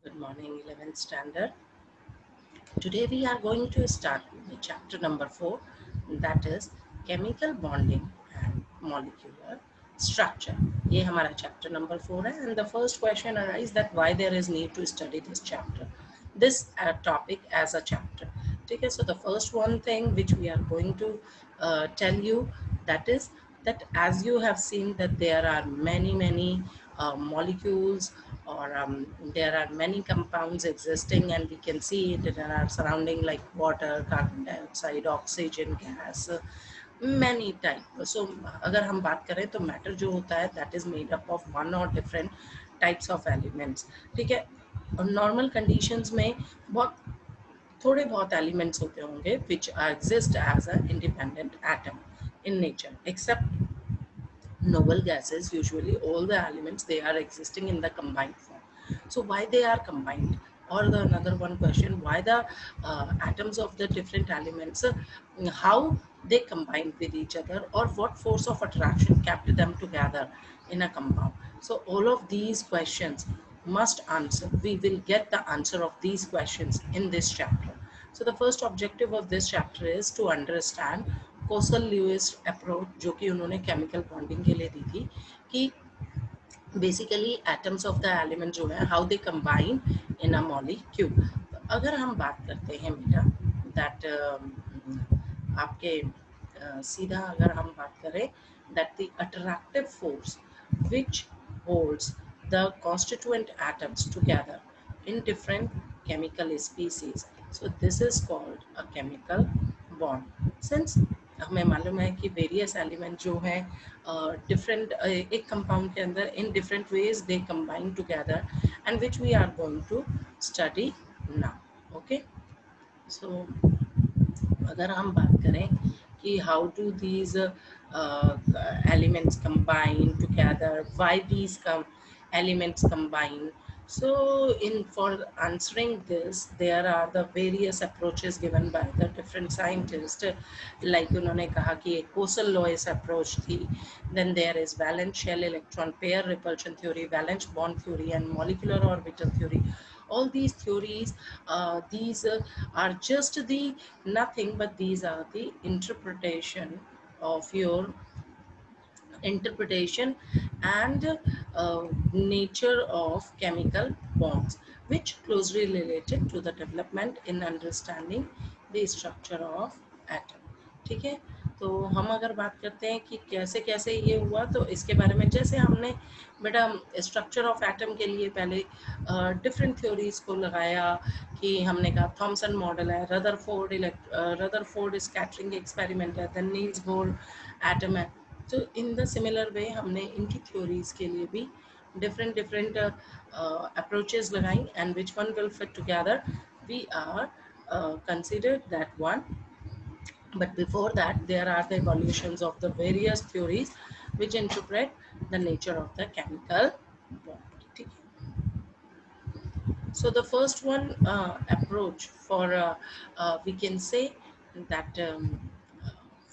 Good morning, 11th standard. Today we are going to start with chapter number 4, that is chemical bonding and molecular structure. ये हमारा chapter number 4 है, and the first question arises that why there is need to study this chapter, this topic as a chapter. ठीक है, so the first one thing which we are going to tell you, that is that as you have seen that there are many molecules, or there are many compounds existing, and we can see it in our surrounding like water, carbon dioxide, oxygen gas, many type. So अगर हम बात करें तो matter जो होता है that is made up of one or different types of elements. ठीक है, और नॉर्मल कंडीशंस में बहुत थोड़े बहुत एलिमेंट्स होते होंगे which exist as a independent atom in nature, except noble gases. Usually all the elements, they are existing in the combined form. So why they are combined, or the another one question, why the atoms of the different elements, how they combine with each other, or what force of attraction kept them together in a compound. So all of these questions must answer, we will get the answer of these questions in this chapter. So the first objective of this chapter is to understand Kossel Lewis approach, जो कि उन्होंने chemical bonding के लिए दी थी, कि basically atoms of the element जो है how they combine in a molecule. अगर हम बात करते हैं बेटा दैट आपके सीधा अगर हम बात करें that the attractive force which holds the constituent atoms together in different chemical species. So this is called a chemical bond. Since हमें मालूम है कि वेरियस एलिमेंट जो हैं डिफरेंट एक कंपाउंड के अंदर in different ways they combine together, and which we are going to study now. Okay, so अगर हम बात करें कि how do these elements combine together, why these elements combine. So in for answering this, there are the various approaches given by the different scientists. Like उन्होंने कहा कि एक कोसल-लुईस approach थी, then there is valence shell electron pair repulsion theory, valence bond theory, and molecular orbital theory. All these theories, these are just the nothing but these are the interpretation of your interpretation and nature of chemical bonds, which closely related to the development in understanding the structure of atom. ठीक है, तो हम अगर बात करते हैं कि कैसे कैसे ये हुआ, तो इसके बारे में जैसे हमने बेटा स्ट्रक्चर ऑफ एटम के लिए पहले डिफरेंट थ्योरीज को लगाया, कि हमने कहा थॉमसन मॉडल है, रदरफोर्ड स्कैटरिंग एक्सपेरिमेंट है, देन नील्स बोर एटम है. तो इन द सिमिलर वे हमने इनकी थ्योरीज के लिए भी डिफरेंट अप्रोचेस लगाई, and which one will fit together, we are considered that one. But before that, there are the evolutions of the various theories which interpret the nature of the chemical bond. So the first one approach for we can say that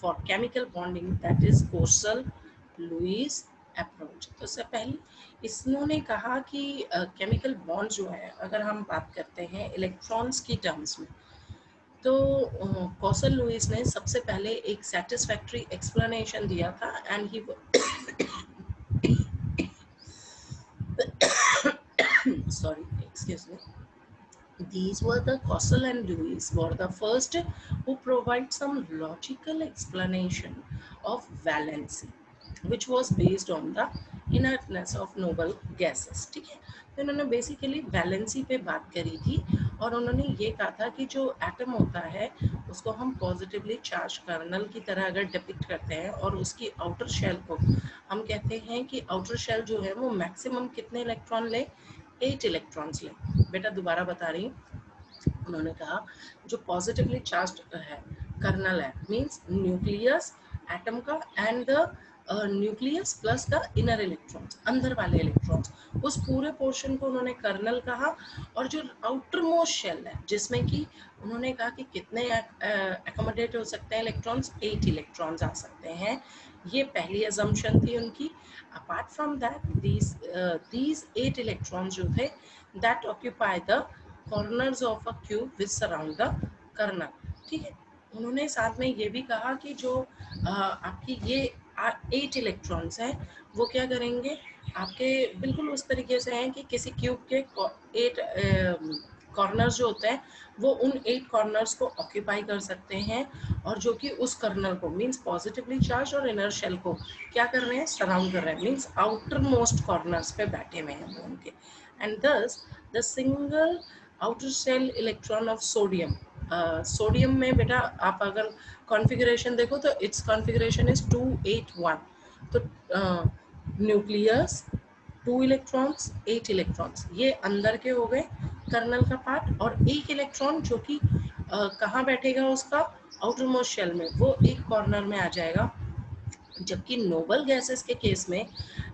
for chemical bonding, that is Kossel Lewis approach. तो सबसे पहले इसने कहा कि chemical bond जो है, अगर हम बात करते हैं इलेक्ट्रॉन्स की टर्म्स में, तो कोसल-लुईस ने सबसे पहले एक सेटिस्फैक्ट्री एक्सप्लेनेशन दिया था, and he sorry, excuse me. These were the Kossel and Lewis were the first who provide some logical explanation of valency, which was based on the inertness of noble gases. ठीक है, तो इन्होंने basically valency पे बात करी थी, और उन्होंने ये कहा था कि जो एटम होता है उसको हम पॉजिटिवली चार्ज कर्नल की तरह अगर डिपिक्ट करते हैं, और उसकी आउटर शेल को हम कहते हैं कि आउटर शेल जो है वो मैक्सिमम कितने इलेक्ट्रॉन ले, 8 इलेक्ट्रॉन्स ले. बेटा दोबारा बता रही हूँ, उन्होंने कहा जो पॉजिटिवली चार्ज्ड है कर्नल है, मींस न्यूक्लियस एटम का, and the nucleus plus the inner electrons, अंदर वाले इलेक्ट्रॉन्स, उस पूरे पोर्शन को उन्होंने कर्नल कहा. और जो आउटर मोस्ट शेल है, जिसमें कि उन्होंने कहा कि कितने एकोमोडेट हो सकते हैं इलेक्ट्रॉन्स, 8 इलेक्ट्रॉन्स आ सकते हैं ये पहली assumption थी उनकी. Apart from that, these 8 electrons जो थे that occupy the corners of a cube which surround the kernel. ठीक है. उन्होंने साथ में ये भी कहा कि जो आपकी ये 8 इलेक्ट्रॉन्स हैं वो क्या करेंगे, आपके बिल्कुल उस तरीके से हैं कि किसी क्यूब के 8 कॉर्नर्स जो होते हैं वो उन 8 कॉर्नर्स को ऑक्यूपाई कर सकते हैं, और जो कि उस कर्नल को मींस पॉजिटिवली चार्ज और इनर शेल को क्या कर रहे हैं, सराउंड कर रहे हैं, मींस आउटर मोस्ट कॉर्नर्स पे बैठे हुए हैं वो उनके. And thus the single outer shell electron of sodium. Sodium में बेटा आप अगर कॉन्फ़िगरेशन देखो तो इट्स कॉन्फ़िगरेशन इज 281. तो न्यूक्लियस 2 इलेक्ट्रॉन्स 8 इलेक्ट्रॉन्स ये अंदर के हो गए कर्नल का पार्ट, और एक इलेक्ट्रॉन जो कि कहाँ बैठेगा उसका आउटर मोस्ट शेल में, वो एक कॉर्नर में आ जाएगा. जबकि नोबल गैसेस के केस में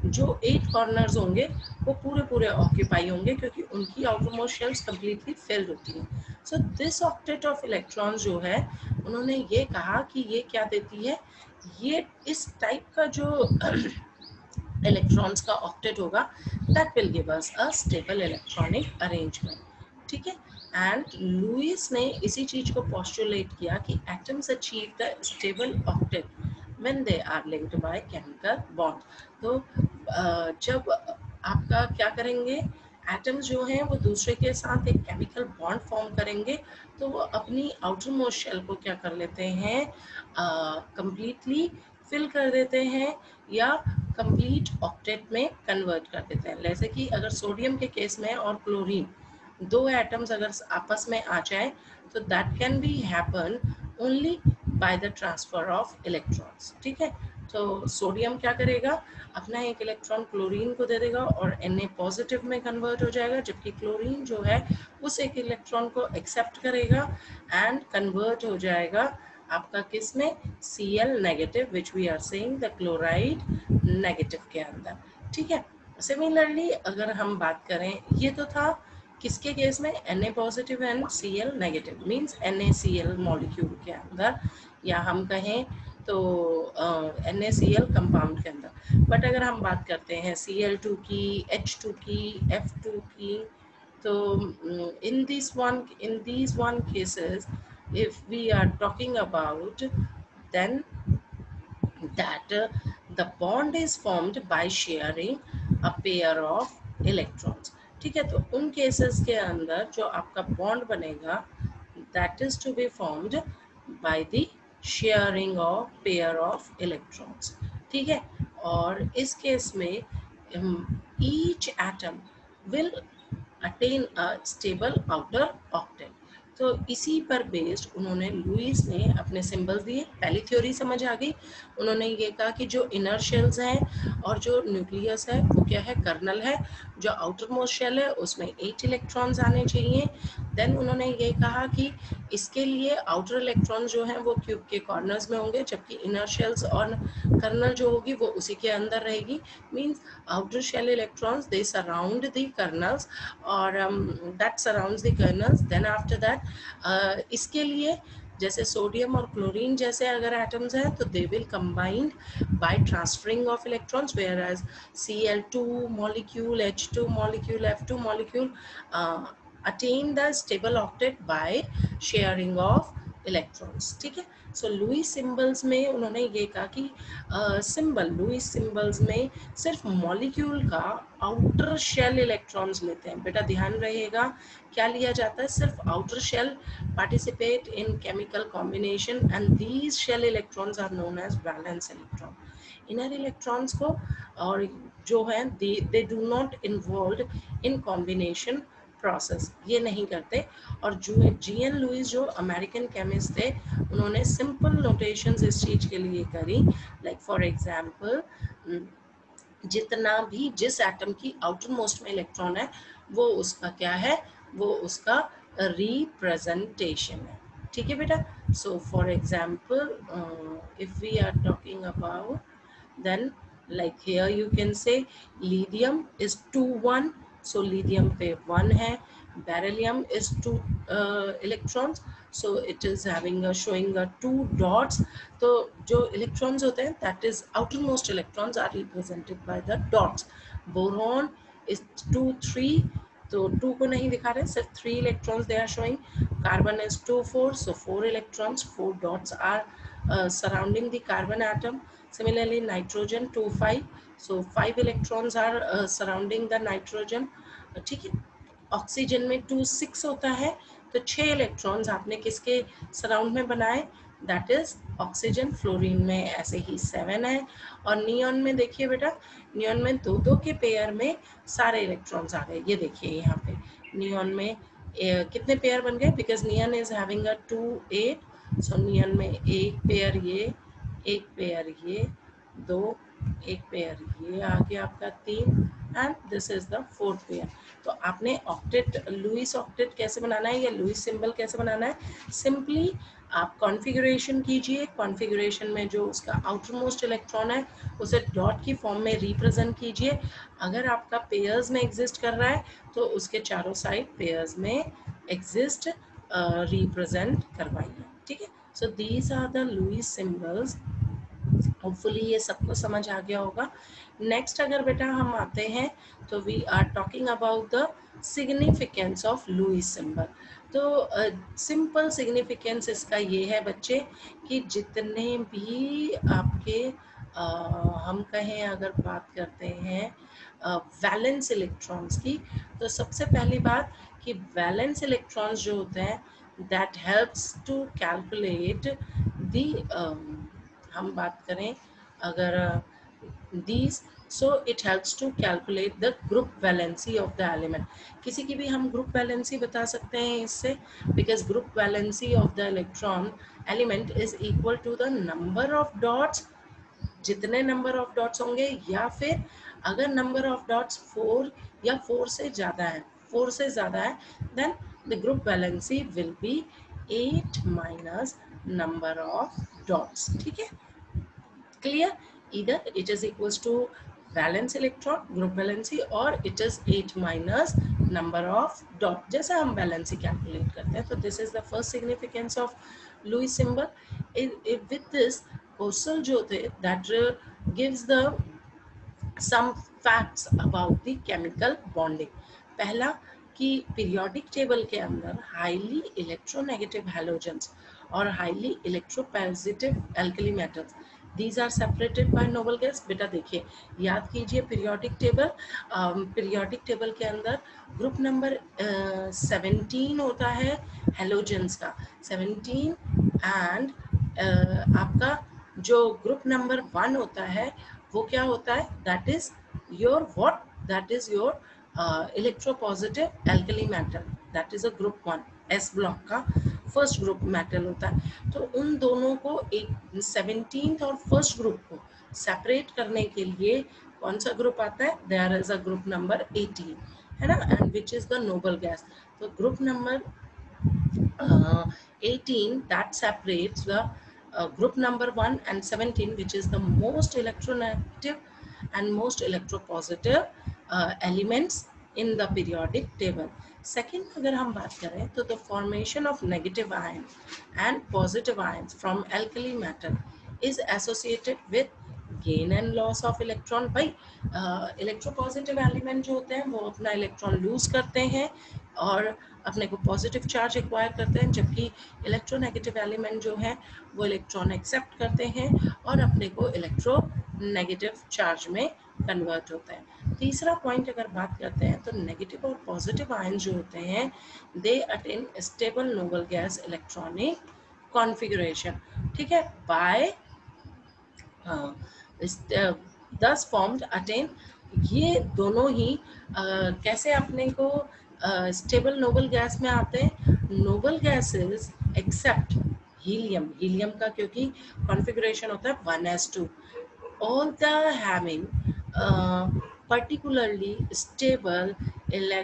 जो 8 कॉर्नर्स होंगे वो पूरे पूरे ऑक्यूपाई होंगे क्योंकि उनकी outer most shells completely filled होती हैं. So this octet of electrons जो है उन्होंने ये कहा कि ये क्या देती है, ये इस टाइप का जो इलेक्ट्रॉन्स का ऑक्टेट होगा that will give us a stable electronic arrangement. ठीक है. एंड लुईस ने इसी चीज को पोस्टुलेट किया कि atoms achieve the stable octet when they are linked by chemical bond. तो जब आपका क्या करेंगे, एटम्स जो हैं वो दूसरे के साथ एक केमिकल बॉन्ड फॉर्म करेंगे तो वो अपनी आउटर मोस्ट शेल को क्या कर लेते हैं, कंप्लीटली फिल कर देते हैं या कंप्लीट ऑक्टेट में कन्वर्ट कर देते हैं. जैसे कि अगर सोडियम के केस में और क्लोरीन दो एटम्स अगर आपस में आ जाए तो that can be happen only by the transfer of electrons. ठीक है. तो सोडियम क्या करेगा, अपना एक इलेक्ट्रॉन क्लोरीन को दे देगा और Na पॉजिटिव में कन्वर्ट हो जाएगा, जबकि क्लोरीन जो है उस एक इलेक्ट्रॉन को एक्सेप्ट करेगा एंड कन्वर्ट हो जाएगा आपका किस में, Cl negative which we are saying the chloride negative के अंदर. ठीक है. सिमिलरली अगर हम बात करें, ये तो था किसके केस में, Na positive and Cl negative means NaCl molecule के अंदर, या हम कहें तो NaCl कंपाउंड के अंदर. बट अगर हम बात करते हैं Cl2 की, H2 की, F2 की, तो in these one cases if we are talking about, then that the bond is formed by sharing a pair of electrons. ठीक है. तो उन केसेस के अंदर जो आपका बॉन्ड बनेगा that is to be formed by the sharing of pair of electrons. ठीक है. और इस केस में each atom will attain a stable outer octet. तो इसी पर बेस्ड उन्होंने लुईस ने अपने सिंबल्स दिए. पहली थ्योरी समझ आ गई. उन्होंने ये कहा कि जो इनर शेल्स हैं और जो न्यूक्लियस है वो क्या है, कर्नल है. जो आउटर मोस्ट शेल है उसमें 8 इलेक्ट्रॉन्स आने चाहिए. देन उन्होंने ये कहा कि इसके लिए आउटर इलेक्ट्रॉन्स जो हैं वो क्यूब के कॉर्नर्स में होंगे, जबकि इनर शेल्स और कर्नल जो होगी वो उसी के अंदर रहेगी. Means outer shell electrons they surround the kernels और that surrounds the kernels. Then after that इसके लिए जैसे सोडियम और क्लोरीन जैसे अगर एटम्स हैं तो they will combined by transferring of electrons, whereas Cl2 molecule, H2 molecule, F2 molecule attain the stable octet by sharing of electrons. ठीक है. सो लुईस सिंबल्स में उन्होंने ये कहा कि लुईस सिंबल्स में सिर्फ मॉलिक्यूल का आउटर शेल इलेक्ट्रॉन्स लेते हैं. बेटा ध्यान रहेगा क्या लिया जाता है, सिर्फ outer shell participate in chemical combination and these shell electrons are known as valence electron. Inner electrons को और जो है they do not involve in combination process, ये नहीं करते. और जो G.N. लुईस जो अमेरिकन केमिस्ट थे उन्होंने सिंपल नोटेशंस इस चीज के लिए करी. लाइक फॉर एग्जांपल जितना भी जिस एटम की आउटर मोस्ट में इलेक्ट्रॉन है वो उसका क्या है, वो उसका रिप्रेजेंटेशन है. ठीक है बेटा. So for example if we are talking about, then like here you can say lithium is 2 1, so lithium पे 1 है, beryllium is 2 electrons, so it is having showing 2 dots. तो जो इलेक्ट्रॉन्स होते हैं that is outer most electrons are represented by the dots. Boron is 2 3, तो 2 को नहीं दिखा रहे, सिर्फ 3 electrons they are showing. Carbon is 2 4, so 4 electrons, 4 dots are surrounding the carbon atom. Similarly nitrogen 2 5, so 5 electrons are surrounding the nitrogen. ठीक है। Oxygen में 2 6 होता है, तो 6 इलेक्ट्रॉन्स आपने किसके सराउंड में बनाए, दैट इज ऑक्सीजन। फ्लोरीन में ऐसे ही 7 है, और नियॉन में देखिए बेटा, नियॉन में 2 2 के पेयर में सारे इलेक्ट्रॉन्स आ गए। ये देखिए यहाँ पे नियॉन में कितने पेयर बन गए, बिकॉज नियन इज हैविंग 2 8, सो नियन में एक पेयर ये, एक पेयर ये, 2, एक पेयर ये आ गया आपका 3, and this is the 4th pair. तो आपने ऑक्टेट, लुईस ऑक्टेट कैसे बनाना है या लुईस सिंबल कैसे बनाना है, सिंपली आप कॉन्फ़िगरेशन कीजिए। कॉन्फ़िगरेशन में जो उसका आउटर मोस्ट इलेक्ट्रॉन है उसे डॉट की फॉर्म में रिप्रेजेंट कीजिए। अगर आपका पेयर्स में एग्जिस्ट कर रहा है तो उसके चारों साइड पेयर्स में एग्जिस्ट रिप्रेजेंट करवाइए। ठीक है, so these are the Lewis symbols. Hopefully ये सबको समझ आ गया होगा। नेक्स्ट अगर बेटा हम आते हैं तो we are talking about the significance of Lewis symbol. तो सिंपल सिग्निफिकेंस इसका ये है बच्चे कि जितने भी आपके हम कहें अगर बात करते हैं वैलेंस इलेक्ट्रॉन्स की, तो सबसे पहली बात कि वैलेंस इलेक्ट्रॉन्स जो होते हैं that helps to calculate the, हम बात करें अगर these, so it helps to calculate the group valency of the element। किसी की भी हम group valency बता सकते हैं इससे, because group valency of the electron element is equal to the number of dots, जितने number of dots होंगे, या फिर अगर number of dots 4 या 4 से ज़्यादा है, 4 से ज़्यादा है, then the group valency will be 8 minus number of dots। ठीक है, clear, either it is equals to valence electron group valency or it is 8 minus number of dot, जैसे हम valency calculate करते हैं। तो this is the first significance of Lewis symbol। With this Posel जो थे that gives the some facts about the chemical bonding। पहला कि periodic table के अंदर हाईली इलेक्ट्रोनेगेटिव हैलोजेंस और highly electropositive alkali metals, these are separated by noble gas। बेटा देखिए, याद कीजिए पीरियोडिक टेबल, पीरियोडिक टेबल के अंदर ग्रुप नंबर 17 होता है हेलोजेंस का, 17, एंड आपका जो ग्रुप नंबर 1 होता है वो क्या होता है, that is your what, that is your electropositive alkali metal, that is a group 1, S block का फर्स्ट ग्रुप मेटल होता है। तो उन दोनों को एक 17th और फर्स्ट ग्रुप को सेपरेट करने के लिए कौन सा ग्रुप आता है, there is a group number 18, है ना, and which is the noble gas. तो group number 18 that separates the group number 1 and 17, which is the most electronegative and most electropositive elements in the periodic table। Second अगर हम बात करें तो the formation of negative ions and positive ions from alkali metal is associated with gain and loss of electron. भाई electropositive element जो होते हैं वो अपना इलेक्ट्रॉन लूज करते हैं और अपने को पॉजिटिव चार्ज एक्वायर करते हैं, जबकि इलेक्ट्रोनेगेटिव एलिमेंट जो है वो इलेक्ट्रॉन एक्सेप्ट करते हैं और अपने को इलेक्ट्रोनेगेटिव चार्ज में कन्वर्ट होता है। तीसरा पॉइंट अगर बात करते हैं तो नेगेटिव और पॉजिटिव आयन जो होते हैं they attain stable noble gas electronic configuration. ठीक है, बाय दस फॉर्म्ड अटेन, ये दोनों ही कैसे अपने को स्टेबल नोबल गैस में आते हैं। Noble gases except helium, helium का क्योंकि कॉन्फ़िगरेशन होता है 1s2, all the having particularly stable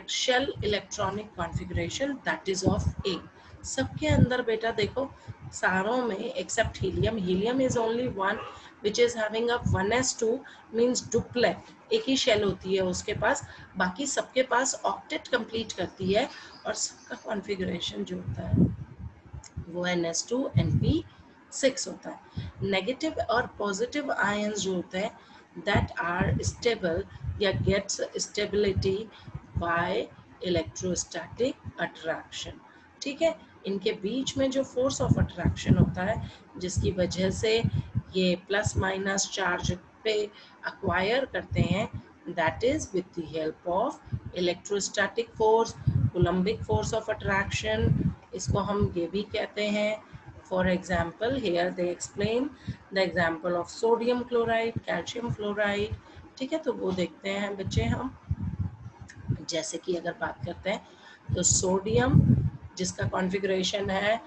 shell electronic configuration that is of A। सबके अंदर बेटा देखो सारों में except helium, helium is only one which is having a 1s2 means duplet एक ही शेल होती है उसके पास, बाकी सबके पास ऑक्टेट कंप्लीट करती है और सबका कॉन्फ़िगरेशन जो होता है वो NS2 NP6 होता है। नेगेटिव और पॉजिटिव आयंस जो होते हैं दैट आर स्टेबल या gets stability by electrostatic attraction. ठीक है, इनके बीच में जो फोर्स ऑफ अट्रैक्शन होता है जिसकी वजह से ये प्लस माइनस चार्ज पे अक्वायर करते हैं, that is with the help of electrostatic force, Coulombic force of attraction, इसको हम ये भी कहते हैं। For example hair they explain the example of sodium chloride, calcium fluoride. ठीक है, तो वो देखते हैं बच्चे हम। जैसे कि अगर बात करते हैं तो सोडियम जिसका कॉन्फ़िगरेशन है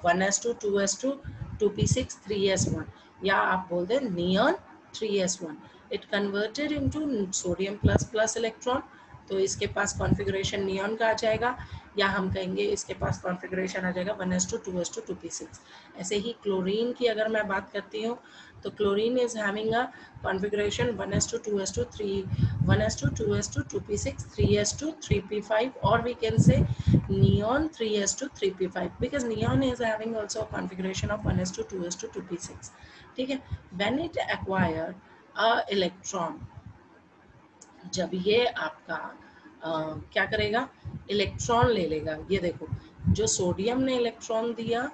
1s2 2s2 2p6 3s1, या आप बोल दें neon 3s1, it converted into sodium plus plus electron, तो इसके पास कॉन्फ़िगरेशन नियॉन का आ जाएगा, या हम कहेंगे इसके पास कॉन्फ़िगरेशन आ जाएगा 1s2 2s2 2p6। ऐसे ही क्लोरीन की अगर मैं बात करती हूँ तो chlorine is having a configuration 1s2 2s2 1s2 2s2 2p6 3s2 3p5, or we can say neon 3s2 3p5 because neon is having also a configuration of 1s2 2s2 2p6। ठीक है, when it acquired a electron, जब ये आपका क्या करेगा, electron ले लेगा। ये देखो जो सोडियम ने इलेक्ट्रॉन दिया,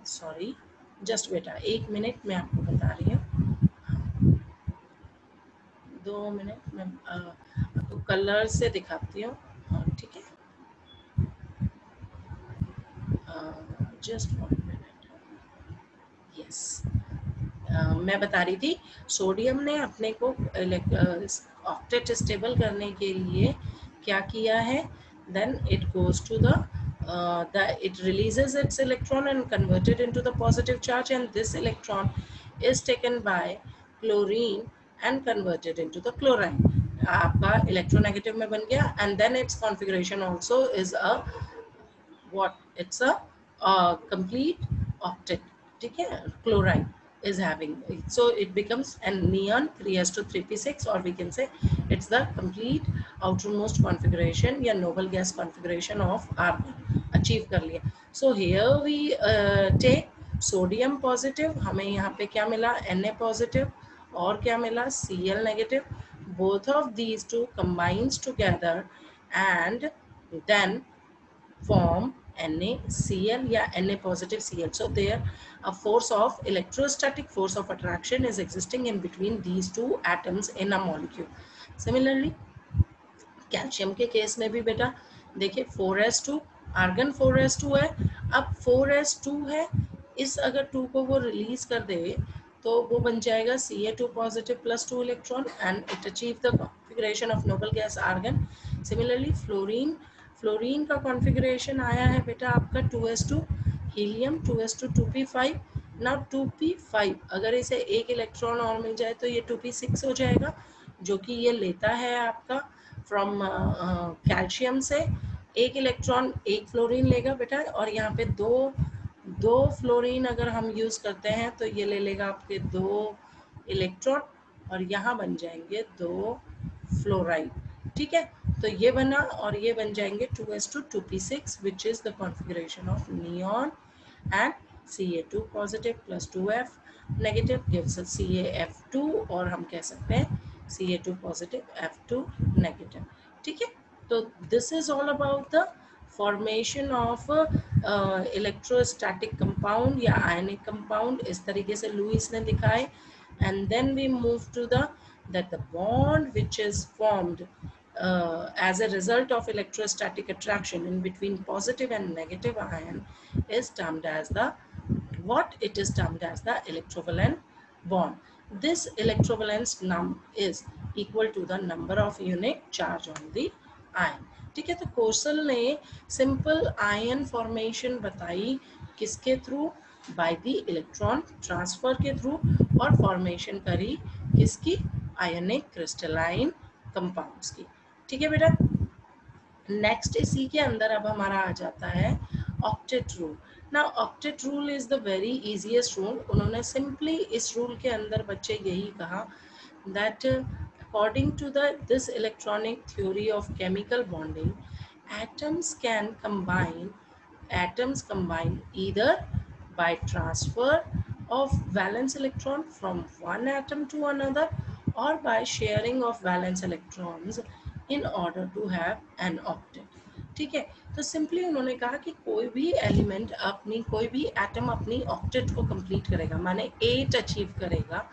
सॉरी जस्ट बेटा 1 मिनट मैं आपको बता रही हूँ, 2 मिनट में आपको कलर से दिखाती हूँ। ठीक है, जस्ट 1 मिनट। यस, मैं बता रही थी सोडियम ने अपने को ऑक्टेट स्टेबल करने के लिए क्या किया है, then it goes to the it releases its electron and converted into the positive charge, and this electron is taken by chlorine and converted into the chlorine। आपका इलेक्ट्रोनेगेटिव में बन गया, and then its configuration also is a what, it's a complete octet। ठीक है, chlorine is having, so it becomes a neon 3s2 3p6, or we can say it's the complete outermost configuration या noble gas configuration of argon achieve कर लिया। So here we take sodium positive, हमें यहाँ पे क्या मिला Na positive, और क्या मिला Cl negative, both of these two combines together and then form NaCl या Na positive Cl. So there a force of electrostatic force of attraction is existing in between these two atoms in a molecule। Similarly calcium के case में भी बेटा देखिए 4s2, argon 4s2 है, अब 4s2 है, इस अगर 2 को वो रिलीज कर दे तो वो बन जाएगा Ca2 positive plus 2 electron and it achieve the configuration of noble gas argon। Similarly fluorine का कॉन्फ़िगरेशन आया है बेटा आपका 2s2, helium 2s2 2p5। Now 2p5 अगर इसे एक इलेक्ट्रॉन और मिल जाए तो ये 2p6 हो जाएगा, जो कि ये लेता है आपका फ्रॉम कैल्शियम से एक इलेक्ट्रॉन, एक फ्लोरीन लेगा बेटा, और यहाँ पे दो फ्लोरीन अगर हम यूज़ करते हैं तो ये ले लेगा आपके 2 इलेक्ट्रॉन, और यहाँ बन जाएंगे 2 फ्लोराइड। ठीक है, तो ये बना और ये बन जाएंगे 2s2 2p6 which is the configuration of neon, and Ca2 positive plus 2F negative gives us CaF2, और हम कह सकते हैं Ca2 positive F2 negative। ठीक है, तो this is all about the formation of electrostatic compound या ionic compound, इस तरीके से लुईस ने दिखाए। and then we move to the bond which is formed as a result of electrostatic attraction in between positive and negative ion is termed as the electrovalent bond। This electrovalence is equal to the number of unit charge on the ion। ठीक है, तो कोर्सल ने simple ion formation बताई किसके through, by the electron transfer के through, और formation करी किसकी, आयनिक क्रिस्टलाइन कंपाउंड्स की। ठीक है बेटा, नेक्स्ट इसी के अंदर अब हमारा आ जाता है ऑक्टेट रूल। ना octet rule is the very easiest rule. उन्होंने सिंपली इस रूल के अंदर बच्चे यही कहा that according to this electronic theory of chemical bonding, atoms can combine atoms combine either by transfer of valence electron from one atom to another or by sharing of valence electrons in order to have an octet. ठीक है, तो simply उन्होंने कहा कि कोई भी element अपनी कोई भी एटम अपनी ऑक्टेट को कंप्लीट करेगा, माने 8 अचीव करेगा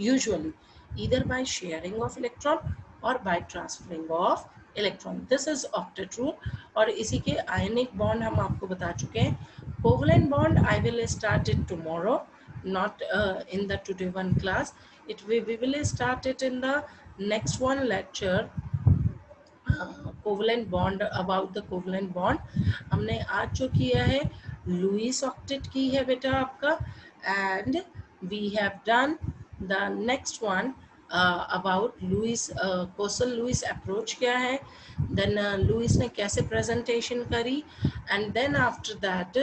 usually either by sharing of electron or by transferring of electron. This is octet rule. और इसी के ionic bond हम आपको बता चुके हैं. Covalent bond I will start it tomorrow, not in the today one class. We will start it in the next one lecture. Covalent bond, about the covalent bond हमने आज जो किया है लुईस ऑक्टेट की है बेटा आपका, and we have done the next one about Lewis Kossel Lewis approach क्या है, देन लुईस ने कैसे प्रेजेंटेशन करी, एंड देन आफ्टर दैट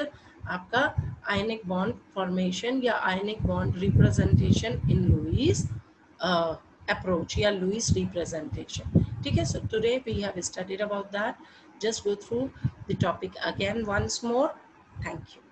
आपका आयनिक बॉन्ड फॉर्मेशन या ionic bond representation in Lewis approach या Lewis representation. ठीक है, so today we have studied about that. Just go through the topic again once more. Thank you.